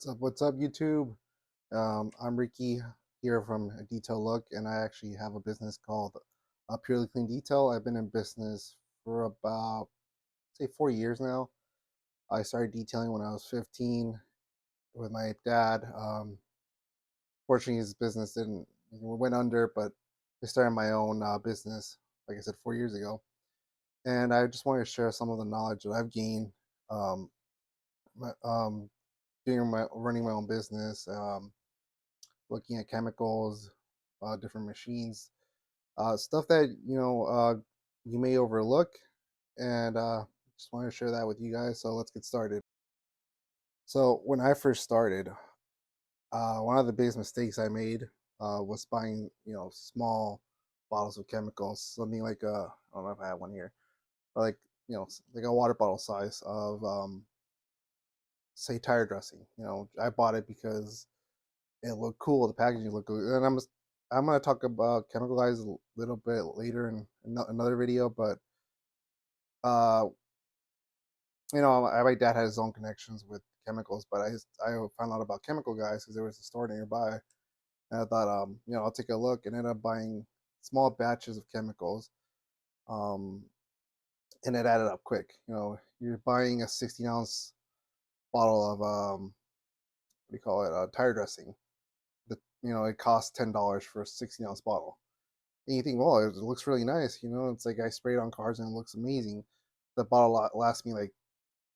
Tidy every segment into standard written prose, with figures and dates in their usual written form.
What's up, YouTube? I'm Ricky here from A Detail Look, and I actually have a business called Purely Clean Detail. I've been in business for about, say, 4 years now. I started detailing when I was 15 with my dad. Fortunately, his business didn't went under, but I started my own business, like I said, 4 years ago. And I just wanted to share some of the knowledge that I've gained um, my, doing my running my own business. Looking at chemicals, different machines, stuff that you may overlook, and just want to share that with you guys. So let's get started. So when I first started, one of the biggest mistakes I made was buying small bottles of chemicals, something like I don't know if I have one here, but like like a water bottle size of say tire dressing. I bought it because it looked cool. The packaging looked good, and I'm gonna talk about chemical guys a little bit later in another video. But uh, my dad had his own connections with chemicals, but I found out about chemical guys because there was a store nearby, and I thought I'll take a look, and ended up buying small batches of chemicals, um, and it added up quick. You're buying a 16-ounce bottle of what do you call it, tire dressing. It costs $10 for a 16-ounce bottle. And you think, well, it looks really nice. It's like I sprayed on cars and it looks amazing. The bottle lasts me like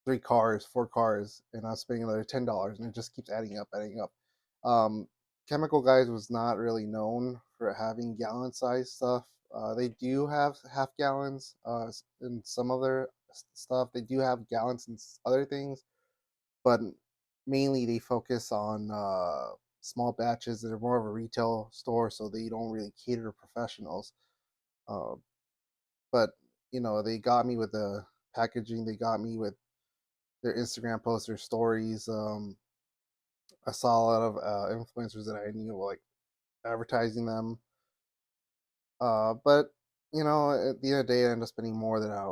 3 cars, 4 cars, and I'm spending another $10, and it just keeps adding up, adding up. Um, Chemical Guys was not really known for having gallon size stuff. They do have half gallons in some of their stuff. They do have gallons in other things, but mainly they focus on small batches. They're more of a retail store, so they don't really cater to professionals. Uh, but they got me with the packaging. They got me with their Instagram posts, their stories. I saw a lot of influencers that I knew like advertising them. But at the end of the day, I ended up spending more than I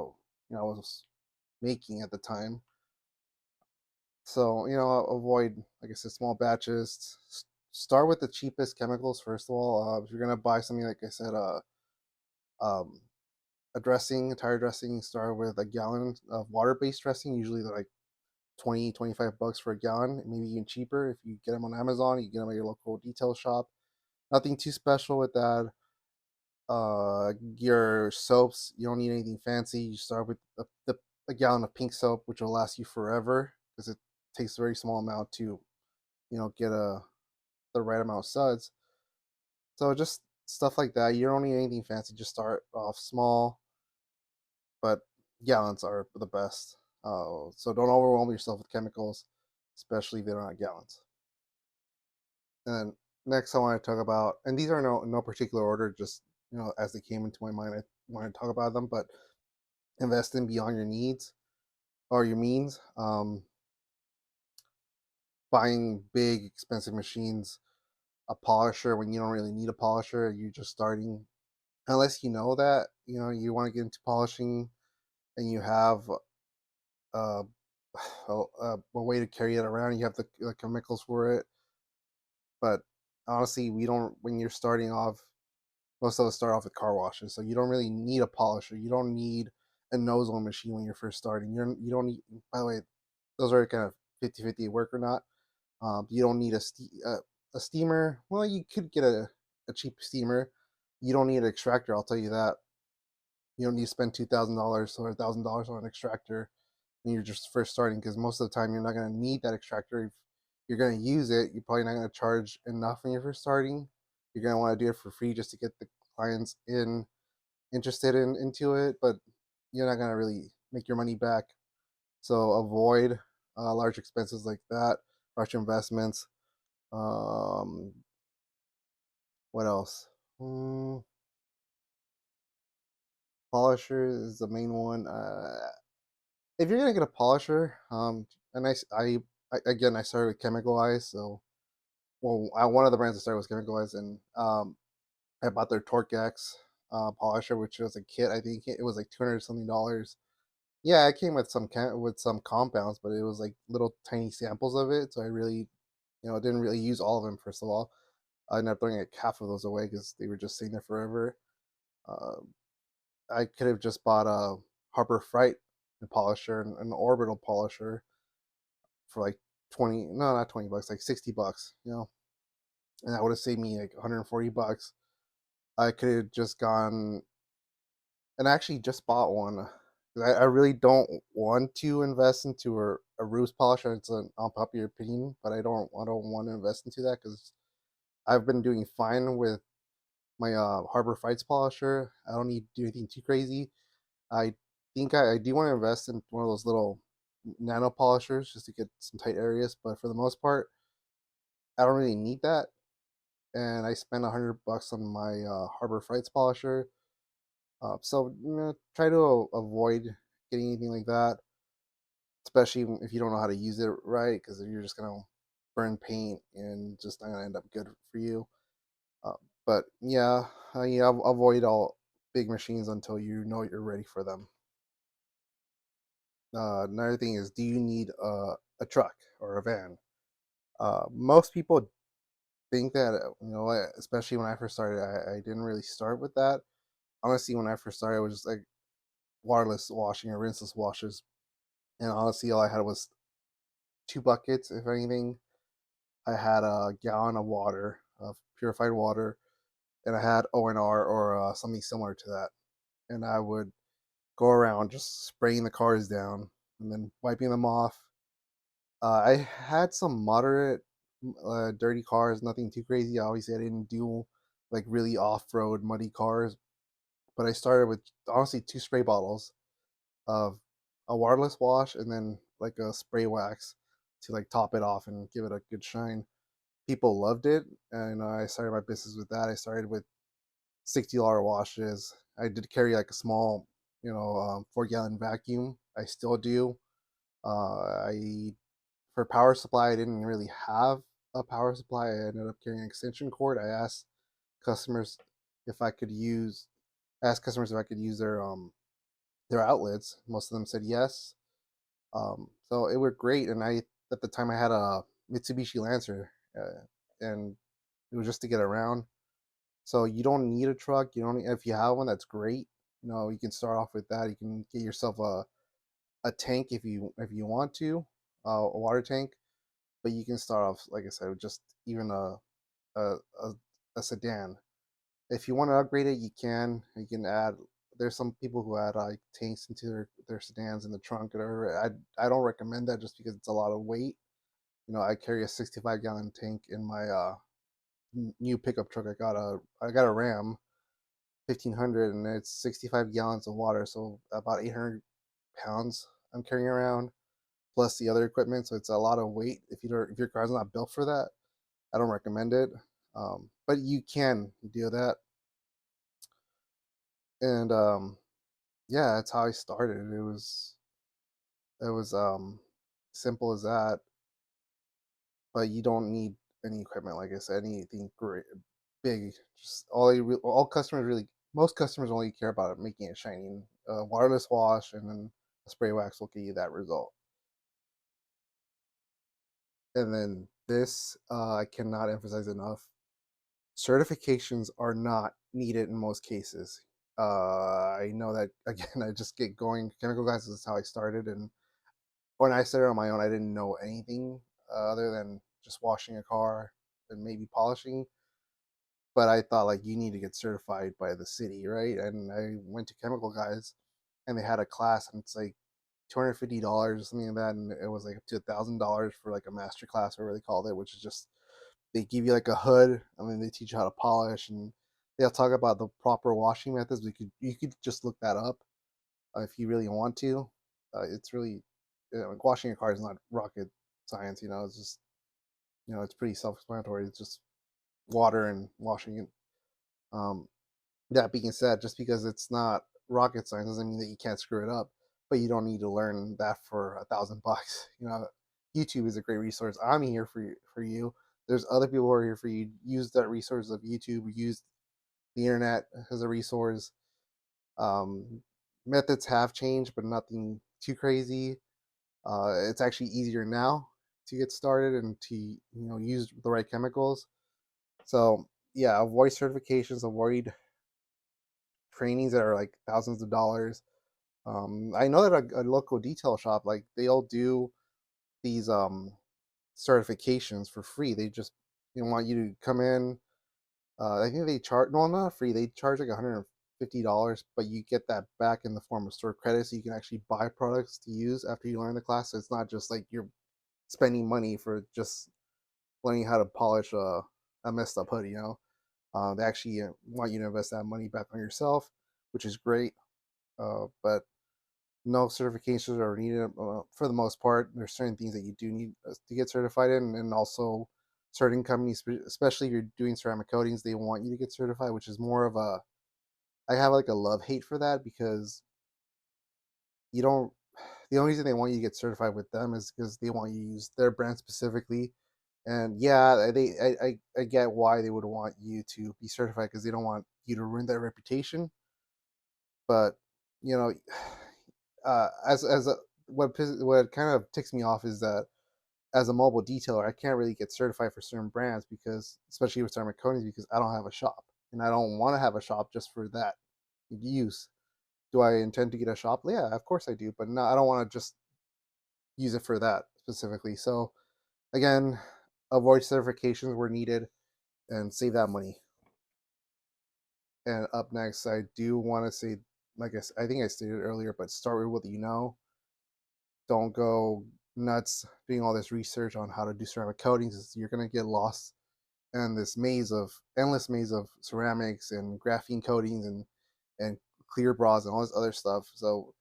was making at the time. So avoid, like I said, small batches. Start with the cheapest chemicals first of all. If you're gonna buy something, like I said, um, a tire dressing, start with a gallon of water-based dressing. Usually they're like 20-25 bucks for a gallon, maybe even cheaper if you get them on Amazon. You get them at your local detail shop. Nothing too special with that. Your soaps, you don't need anything fancy. You start with a gallon of pink soap, which will last you forever because it takes a very small amount to get the right amount of suds. So just stuff like that. You don't need anything fancy. Just start off small, but gallons are the best. So don't overwhelm yourself with chemicals, especially if they're not gallons. And then next, I want to talk about, and these are no particular order, just as they came into my mind, I want to talk about them. But investing beyond your needs or your means, buying big expensive machines, a polisher when you don't really need a polisher, you're just starting. Unless you know that you want to get into polishing, and you have uh, a way to carry it around, you have the chemicals for it. But honestly, we don't. When you're starting off, most of us start off with car washes, so you don't really need a polisher. You don't need a nozzle machine when you're first starting. You don't need. By the way, those are kind of 50-50 work or not. You don't need a steamer. Well, you could get a cheap steamer. You don't need an extractor. I'll tell you that. You don't need to spend $2,000 or $1,000 on an extractor when you're just first starting, because most of the time you're not going to need that extractor. If you're going to use it, you're probably not going to charge enough when you're first starting. You're going to want to do it for free just to get the clients interested into it, but you're not going to really make your money back. So avoid large expenses like that, large investments. Um, what else? Polisher is the main one. If you're gonna get a polisher, and again, I started with Chemical Eyes. So, well, one of the brands I started was Chemical Eyes, and I bought their Torque X polisher, which was a kit. I think it was like $200 something. Yeah, it came with some compounds, but it was like little tiny samples of it. So I really Didn't really use all of them. First of all, I ended up throwing like half of those away because they were just sitting there forever. Uh, I could have just bought a Harbor Freight polisher and an orbital polisher for like 20, no, not 20 bucks, like $60, and that would have saved me like $140. I could have just gone and actually just bought one. I really don't want to invest into a roof polisher. It's an unpopular opinion, but I don't want to invest into that because I've been doing fine with my Harbor Freights polisher. I don't need to do anything too crazy. I think I do want to invest in one of those little nano polishers just to get some tight areas, but for the most part, I don't really need that. And I spent $100 on my Harbor Freights polisher. So try to avoid getting anything like that, especially if you don't know how to use it right, because you're just gonna burn paint and just not gonna end up good for you. Uh, but yeah, yeah, avoid all big machines until you know you're ready for them. Another thing is, do you need a truck or a van? Most people think that, especially when I first started, I didn't really start with that. Honestly, when I first started, it was just like waterless washing or rinseless washes. And honestly, all I had was two buckets, if anything. I had a gallon of water, of purified water, and I had ONR or something similar to that. And I would go around just spraying the cars down and then wiping them off. I had some moderate dirty cars, nothing too crazy. Obviously, I didn't do like really off-road muddy cars, but I started with honestly two spray bottles of a waterless wash and then like a spray wax to like top it off and give it a good shine. People loved it, and I started my business with that. I started with $60 washes. I did carry like a small, 4-gallon vacuum. I still do. I For power supply, I didn't really have a power supply. I ended up carrying an extension cord. I customers if I could use asked customers if I could use their outlets. Most of them said yes. So it worked great, and I at the time I had a Mitsubishi Lancer, and it was just to get around. So you don't need a truck. You don't. If you have one, that's great. You can start off with that. You can get yourself a tank if you want to, a water tank. But you can start off, like I said, with just even a, a, a sedan. If you want to upgrade it, you can. You can add. There's some people who add like tanks into their sedans in the trunk. Or I don't recommend that just because it's a lot of weight. I carry a 65-gallon tank in my new pickup truck. I got a Ram 1500, and it's 65 gallons of water, so about 800 pounds I'm carrying around plus the other equipment. So it's a lot of weight. If your car's not built for that, I don't recommend it. But you can do that, and yeah, that's how I started. It was simple as that, but you don't need any equipment, like I said, anything great, big. Just all customers really, most customers only care about it making it shiny. Waterless wash and then a spray wax will get you that result. And then this, I cannot emphasize enough. Certifications are not needed in most cases. I know that again. I just get going. Chemical guys is how I started, and when I started on my own, I didn't know anything other than just washing a car and maybe polishing. But I thought like you need to get certified by the city, right? And I went to Chemical Guys, and they had a class, and it's like $250 or something like that, and it was like up to $1,000 for like a master class, or whatever they called it, which is just they give you like a hood, and then they teach you how to polish, and they'll talk about the proper washing methods. You could just look that up if you really want to. It's really like washing a car is not rocket science. It's just it's pretty self-explanatory. It's just water and washing it. Um, that being said, just because it's not rocket science doesn't mean that you can't screw it up. But you don't need to learn that for $1,000. YouTube is a great resource. I'm here for you. There's other people who are here for you. Use that resource of YouTube. Use the internet as a resource. Um, Methods have changed, but nothing too crazy. It's actually easier now to get started and to use the right chemicals. So yeah, avoid certifications, avoid trainings that are like thousands of dollars. I know that a local detail shop, like they'll do these certifications for free. They just want you to come in. I think they charge, no, not free. They charge like $150, but you get that back in the form of store credit, so you can actually buy products to use after you learn the class. So it's not just like you're spending money for just learning how to polish a messed up hood. They actually want you to invest that money back on yourself, which is great. But no certifications are needed for the most part. There's certain things that you do need to get certified in, and also certain companies, especially if you're doing ceramic coatings, they want you to get certified, which is more of a, I have like a love hate for that, because you don't, the only reason they want you to get certified with them is because they want you to use their brand specifically. And yeah, I get why they would want you to be certified, because they don't want you to ruin their reputation. But you know, as a, what kind of ticks me off is that as a mobile detailer, I can't really get certified for certain brands, because especially with ceramic coatings, because I don't have a shop, and I don't want to have a shop just for that use. Do I intend to get a shop? Yeah, of course I do, but no, I don't want to just use it for that specifically. So again, avoid certifications where needed and save that money. And up next, I do want to say, like I think I stated earlier, but start with what you know. Don't go nuts doing all this research on how to do ceramic coatings. You're gonna get lost in this endless maze of ceramics and graphene coatings and clear bras and all this other stuff. So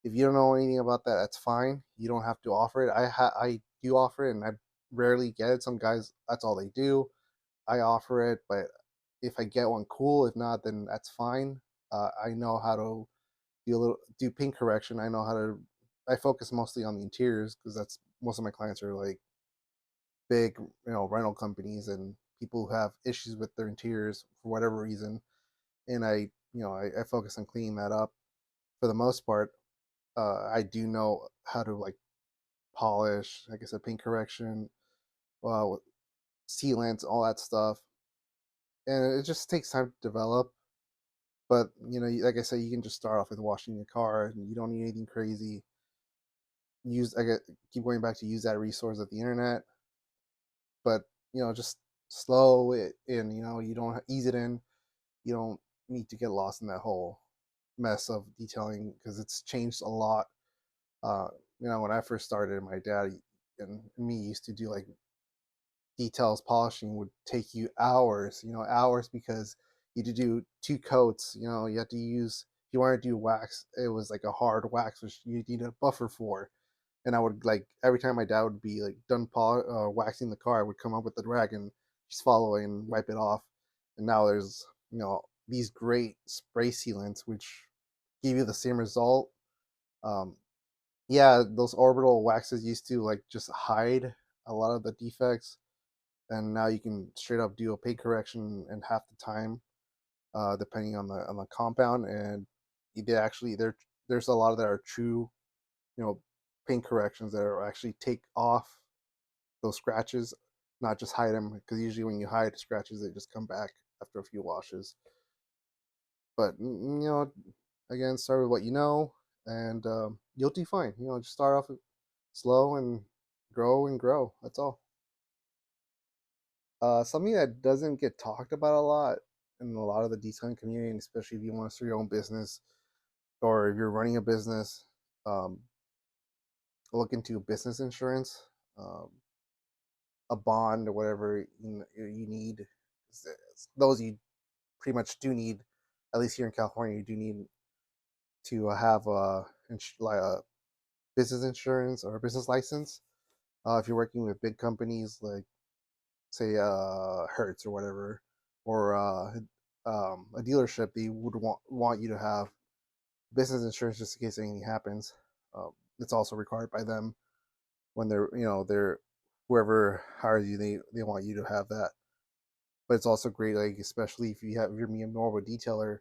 if you don't know anything about that, that's fine. You don't have to offer it. I do offer it, and I rarely get it. Some guys, that's all they do. I offer it, but if I get one, cool. If not, then that's fine. I know how to do paint correction. I know how to. I focus mostly on the interiors, because that's most of my clients are like big, rental companies and people who have issues with their interiors for whatever reason. And I focus on cleaning that up for the most part. I do know how to like polish, like I said, paint correction, uh, sealants, all that stuff, and it just takes time to develop. But like I said, you can just start off with washing your car, and you don't need anything crazy. Keep going back to use that resource of the internet, but just slow it in. You don't ease it in. You don't need to get lost in that whole mess of detailing, because it's changed a lot. Uh, when I first started, my dad and me used to do like details polishing would take you hours, hours, because you had to do two coats. You had to use, if you wanted to do wax, it was like a hard wax, which you need a buffer for. And I would like, every time my dad would be like done waxing the car, I would come up with the rag and just follow it and wipe it off. And now there's these great spray sealants which give you the same result. Um, yeah, those orbital waxes used to like just hide a lot of the defects, and now you can straight up do a paint correction in half the time, depending on the compound. And they actually there's a lot of that are true, you know, paint corrections that are actually take off those scratches, not just hide them. Because usually when you hide scratches, they just come back after a few washes. But again, start with what you know, and you'll do fine. Just start off slow and grow and grow. That's all. Something that doesn't get talked about a lot in a lot of the detailing community, and especially if you want to start your own business or if you're running a business, um, look into business insurance, um, a bond or whatever you need. Those you pretty much do need, at least here in California, you do need to have a business insurance or a business license. If you're working with big companies like, say, Hertz or whatever, or a dealership, they would want you to have business insurance just in case anything happens. It's also required by them when they're whoever hires you, they want you to have that. But it's also great, like especially if you're being more of a detailer,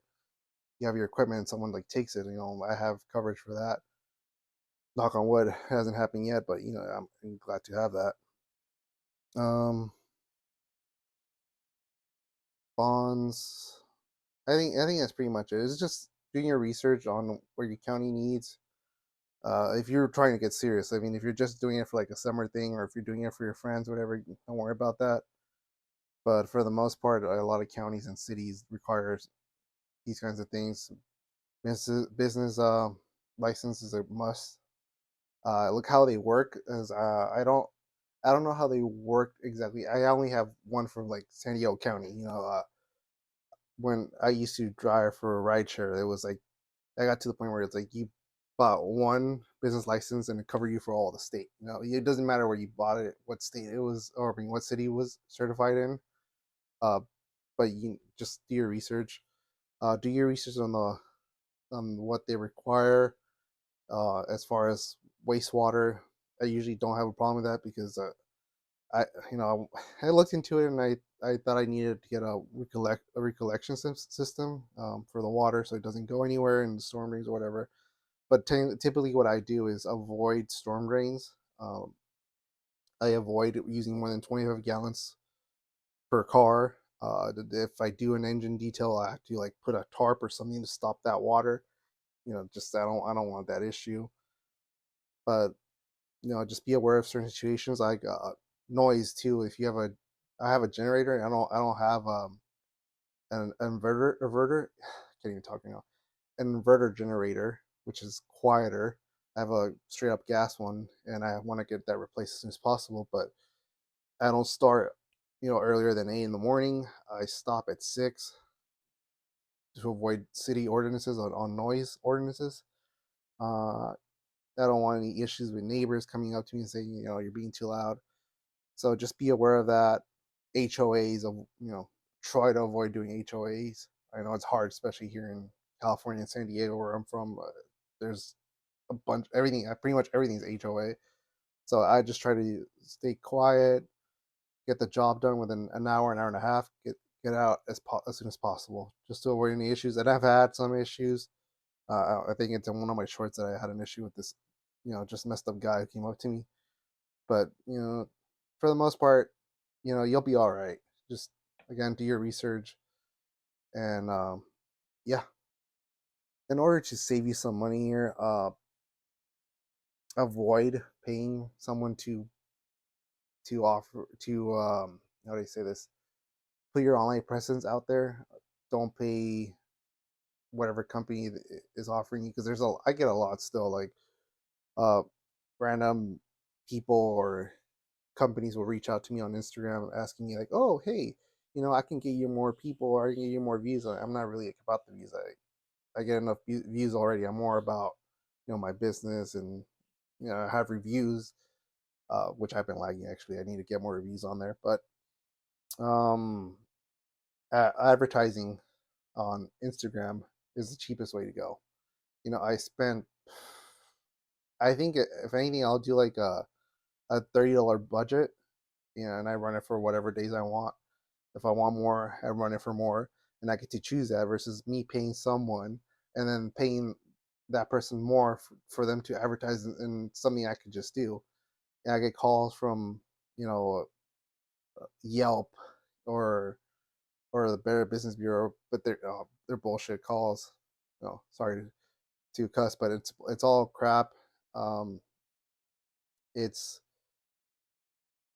you have your equipment and someone like takes it. I have coverage for that. Knock on wood, it hasn't happened yet, but I'm glad to have that. Um, Bonds. I think that's pretty much it. It's just doing your research on what your county needs. If you're trying to get serious, I mean, if you're just doing it for like a summer thing, or if you're doing it for your friends, whatever, don't worry about that. But for the most part, a lot of counties and cities require these kinds of things. Business license is a must. Look how they work. As I don't know how they work exactly. I only have one from like San Diego County. When I used to drive for a rideshare, it was like I got to the point where it's like you bought one business license and it covered you for all the state. It doesn't matter where you bought it, what state it was, or I mean, what city it was certified in. Uh, but you just do your research. Do your research on what they require as far as wastewater. I usually don't have a problem with that because I you know I looked into it and I thought I needed to get a recollection system for the water so it doesn't go anywhere in the storm drains or whatever. But typically, what I do is avoid storm drains. I avoid using more than 25 gallons per car. If I do an engine detail, I have to like put a tarp or something to stop that water. Just I don't want that issue. But just be aware of certain situations like noise too. If you have I have a generator and I don't have an inverter. Can't even talk right now. An inverter generator, which is quieter. I have a straight up gas one, and I want to get that replaced as soon as possible. But I don't start, earlier than 8 in the morning. I stop at 6 to avoid city ordinances on noise ordinances. Uh, I don't want any issues with neighbors coming up to me and saying, you're being too loud. So just be aware of that. HOAs of try to avoid doing HOAs. I know it's hard, especially here in California and San Diego, where I'm from. There's a bunch, everything, pretty much everything's HOA. So I just try to stay quiet, get the job done within an hour and a half, get out as soon as possible, just to avoid any issues. And I've had some issues. I think it's in one of my shorts that I had an issue with this, just messed up guy who came up to me. But for the most part, you'll be all right. Just again, do your research, and yeah. In order to save you some money here, avoid paying someone to offer to how do I say this? Put your online presence out there. Don't pay whatever company is offering you because I get a lot still like uh random people or companies will reach out to me on Instagram asking me like, "Oh, hey, I can get you more people or I can get you more views." I'm not really about the views. I get enough views already. I'm more about my business and I have reviews, which I've been lagging actually. I need to get more reviews on there, but um, advertising on Instagram is the cheapest way to go. I spent. I think if anything, I'll do like a $30 budget, and I run it for whatever days I want. If I want more, I run it for more, and I get to choose that versus me paying someone and then paying that person more for them to advertise in something I could just do. And I get calls from you know Yelp or the Better Business Bureau, but they're bullshit calls. Sorry to cuss, but it's all crap. Um, it's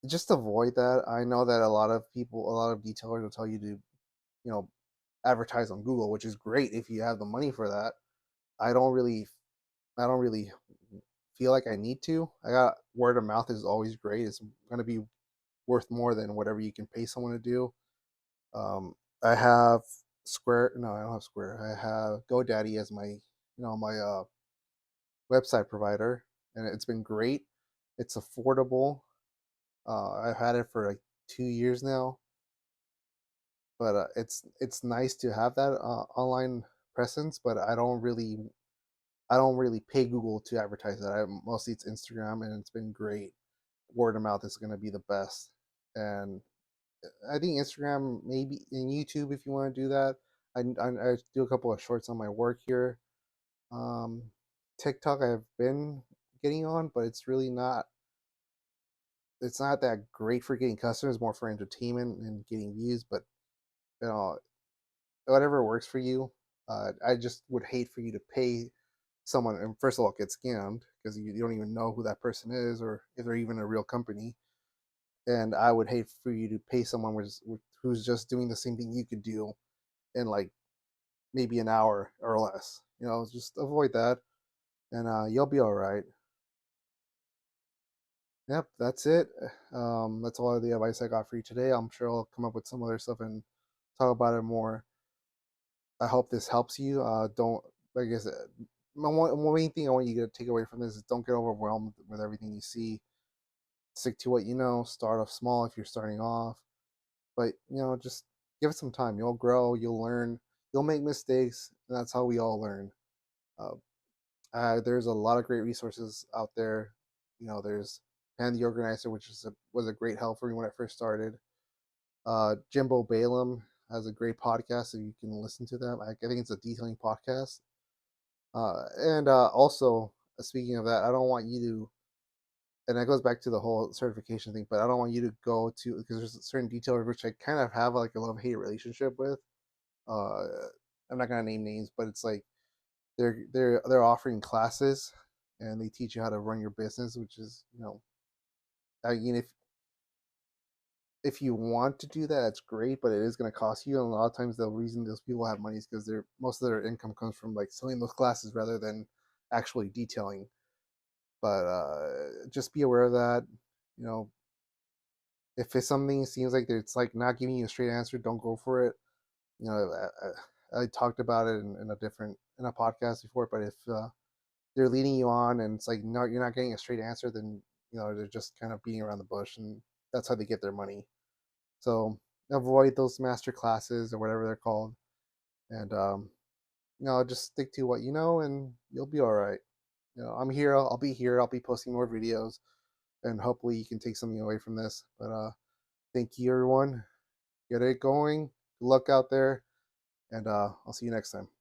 just avoid that. I know that a lot of detailers will tell you to know advertise on Google, which is great if you have the money for that. I don't really I don't really feel like I need to. I got word of mouth is always great. It's going to be worth more than whatever you can pay someone to do. I have Square. No, I don't have Square. I have GoDaddy as my website provider, and it's been great. It's affordable. I've had it for like 2 years now, but it's nice to have that online presence. But I don't really pay Google to advertise that. Mostly it's Instagram, and it's been great. Word of mouth is going to be the best, and I think Instagram, maybe in YouTube if you want to do that. I do a couple of shorts on my work here. Um, TikTok I've been getting on, but it's really not. it's not that great for getting customers, more for entertainment and getting views. But you know, whatever works for you. I just would hate for you to pay someone and first of all get scammed because you don't even know who that person is or if they're even a real company. And I would hate for you to pay someone who's just doing the same thing you could do in like maybe an hour or less. Just avoid that, and you'll be all right. Yep, that's it. That's all the advice I got for you today. I'm sure I'll come up with some other stuff and talk about it more. I hope this helps you. Don't Like I said, my main thing I want you to take away from this is don't get overwhelmed with everything you see. Stick to what you know. Start off small if you're starting off, but just give it some time. You'll grow. You'll learn. You'll make mistakes, and that's how we all learn. Uh, there's a lot of great resources out there. There's Pan the Organizer, which was a great help for me when I first started. Jimbo Balaam has a great podcast, so you can listen to them. I think it's a detailing podcast. And also, speaking of that, I don't want you to, and that goes back to the whole certification thing, but I don't want you to go to, because there's certain detailers which I kind of have like a love hate relationship with. Uh, I'm not gonna name names, but it's like they're offering classes and they teach you how to run your business, which is I mean if you want to do that, that's great, but it is going to cost you. And a lot of times, the reason those people have money is because most of their income comes from like selling those classes rather than actually detailing. But just be aware of that. You know, if it's something seems like it's like not giving you a straight answer, don't go for it. I talked about it in a podcast before, but if they're leading you on and it's like no, you're not getting a straight answer, then they're just kind of beating around the bush, and that's how they get their money. So avoid those master classes or whatever they're called, and just stick to what you know, and you'll be all right. I'm here. I'll be here. I'll be posting more videos, and hopefully you can take something away from this. But thank you, everyone. Get it going. Good luck out there, and I'll see you next time.